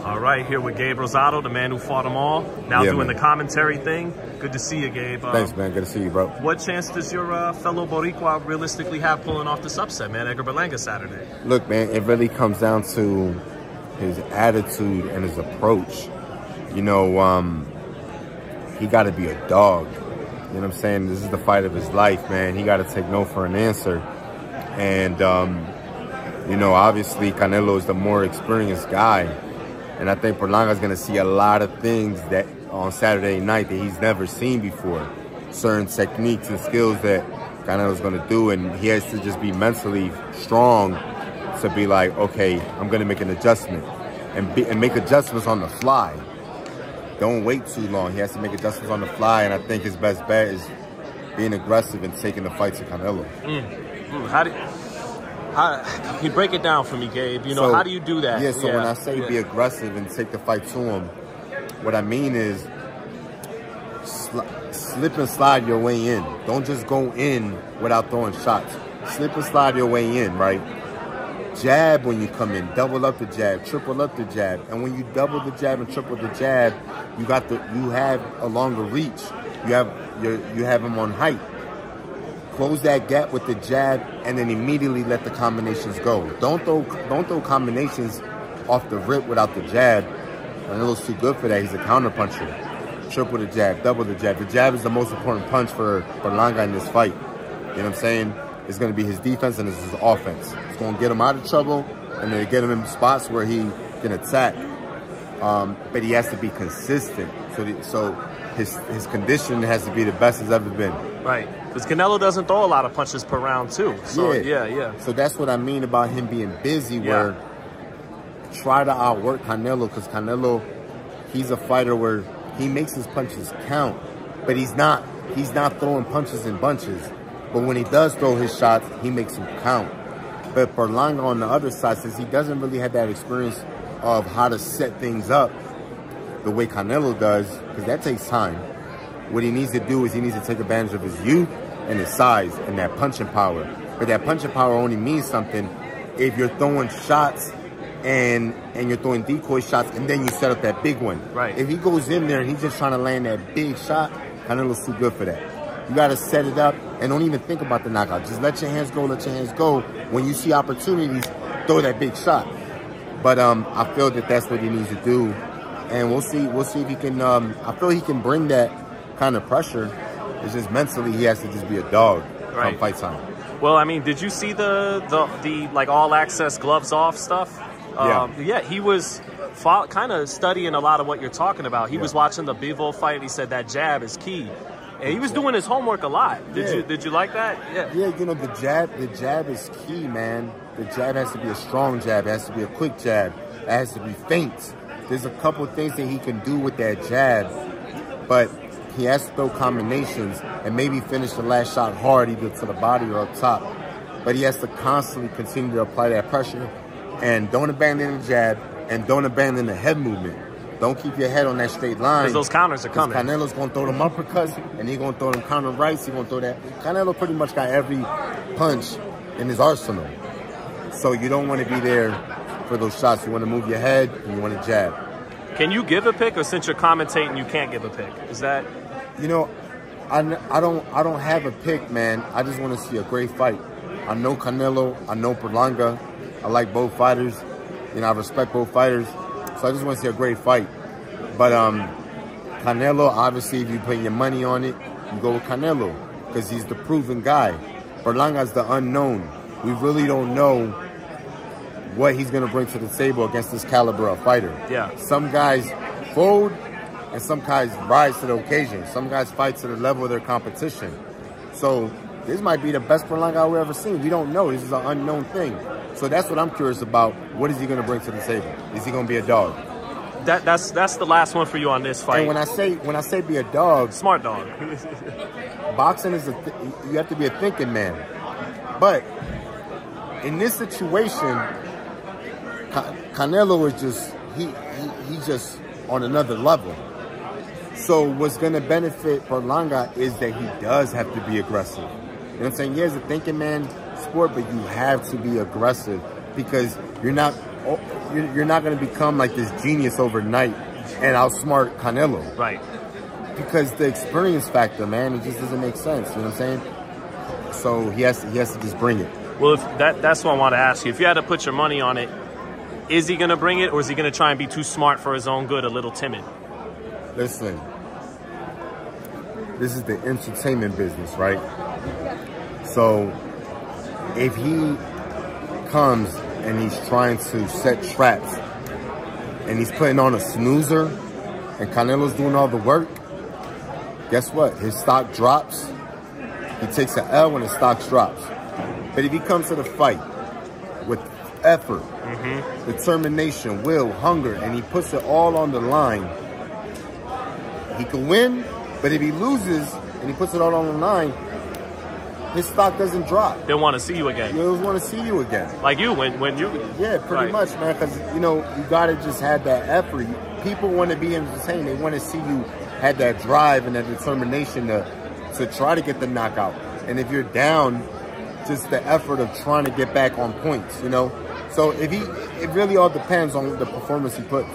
All right, here with Gabe Rosado, the man who fought them all. Now doing the commentary thing. Good to see you, Gabe. Thanks, man. Good to see you, bro. What chance does your fellow Boricua realistically have pulling off this upset, man? Edgar Berlanga Saturday. Look, man, it really comes down to his attitude and his approach. You know, he got to be a dog. You know what I'm saying? This is the fight of his life, man. He got to take no for an answer. And, you know, obviously Canelo is the more experienced guy. And I think Berlanga's going to see a lot of things that on Saturday night that he's never seen before. Certain techniques and skills that Canelo's going to do. And he has to just be mentally strong to be like, okay, I'm going to make an adjustment. And make adjustments on the fly. Don't wait too long. He has to make adjustments on the fly. And I think his best bet is being aggressive and taking the fight to Canelo. How you break it down for me, Gabe? You know, how do you do that? Yeah, so when I say be aggressive and take the fight to him, what I mean is slip and slide your way in. Don't just go in without throwing shots. Slip and slide your way in, right? Jab when you come in, double up the jab, triple up the jab. And when you double the jab and triple the jab, you have a longer reach. You have him on height. Close that gap with the jab and then immediately let the combinations go. Don't throw combinations off the rip without the jab. Canelo's too good for that. He's a counter puncher. Triple the jab, double the jab. The jab is the most important punch for Berlanga in this fight. You know what I'm saying? It's going to be his defense and it's his offense. It's going to get him out of trouble and then get him in spots where he can attack. But he has to be consistent. So his condition has to be the best it's ever been. Right. Because Canelo doesn't throw a lot of punches per round, too. So, yeah. So that's what I mean about him being busy, where try to outwork Canelo, because Canelo, he's a fighter where he makes his punches count, but he's not throwing punches in bunches. But when he does throw his shots, he makes them count. But Berlanga on the other side, since he doesn't really have that experience of how to set things up the way Canelo does, because that takes time. What he needs to do is he needs to take advantage of his youth and his size and that punching power. But that punching power only means something if you're throwing shots and you're throwing decoy shots and then you set up that big one. Right. If he goes in there and he's just trying to land that big shot, Canelo's too good for that. You got to set it up and don't even think about the knockout. Just let your hands go, let your hands go. When you see opportunities, throw that big shot. But I feel that that's what he needs to do. And we'll see if he can, I feel he can bring that kind of pressure. It's just mentally he has to just be a dog come fight time. Well, I mean, did you see the like all access gloves off stuff? Yeah, he was kind of studying a lot of what you're talking about. He was watching the Bivol fight. He said that jab is key. And he was doing his homework a lot. Did you like that? Yeah, you know, the jab is key, man. The jab has to be a strong jab. It has to be a quick jab. It has to be feint. There's a couple things that he can do with that jab, but he has to throw combinations and maybe finish the last shot hard, either to the body or up top. But he has to constantly continue to apply that pressure. And don't abandon the jab and don't abandon the head movement. Don't keep your head on that straight line. Because those counters are coming. Canelo's going to throw them uppercuts and he's going to throw them counter rights. He's going to throw that. Canelo pretty much got every punch in his arsenal. So you don't want to be there for those shots. You want to move your head and you want to jab. Can you give a pick, or since you're commentating, you can't give a pick? Is that? You know, I don't have a pick, man. I just want to see a great fight. I know Canelo. I know Berlanga. I like both fighters. You know, I respect both fighters. So I just want to see a great fight. But Canelo, obviously, if you put your money on it, you go with Canelo because he's the proven guy. Berlanga's the unknown. We really don't know what he's going to bring to the table against this caliber of fighter. Yeah. Some guys fold and some guys rise to the occasion. Some guys fight to the level of their competition. So this might be the best Berlanga we've ever seen. We don't know. This is an unknown thing. So that's what I'm curious about. What is he going to bring to the table? Is he going to be a dog? That's the last one for you on this fight. And when I say be a dog, smart dog. Boxing is you have to be a thinking man. But in this situation, Canelo is just he's just on another level. So what's going to benefit Berlanga is that he does have to be aggressive. You know what I'm saying? Yeah, it's a thinking man sport, but you have to be aggressive because you're not you're not going to become like this genius overnight and outsmart Canelo. Right. Because the experience factor, man, it just doesn't make sense. You know what I'm saying? So he has to just bring it. Well, if that's what I want to ask you. If you had to put your money on it, is he going to bring it, or is he going to try and be too smart for his own good, a little timid? Listen, this is the entertainment business, right? So if he comes and he's trying to set traps and he's putting on a snoozer and Canelo's doing all the work, guess what? His stock drops. He takes an L when his stock drops. But if he comes to the fight with effort, determination, will, hunger, and he puts it all on the line, he can win. But if he loses and he puts it all on the line, his stock doesn't drop. They'll want to see you again. They'll want to see you again. Like you, when you... Yeah, pretty much, man. Because, you know, you got to just have that effort. People want to be entertained. They want to see you have that drive and that determination to try to get the knockout. And if you're down, just the effort of trying to get back on points, you know? So it really all depends on the performance he puts.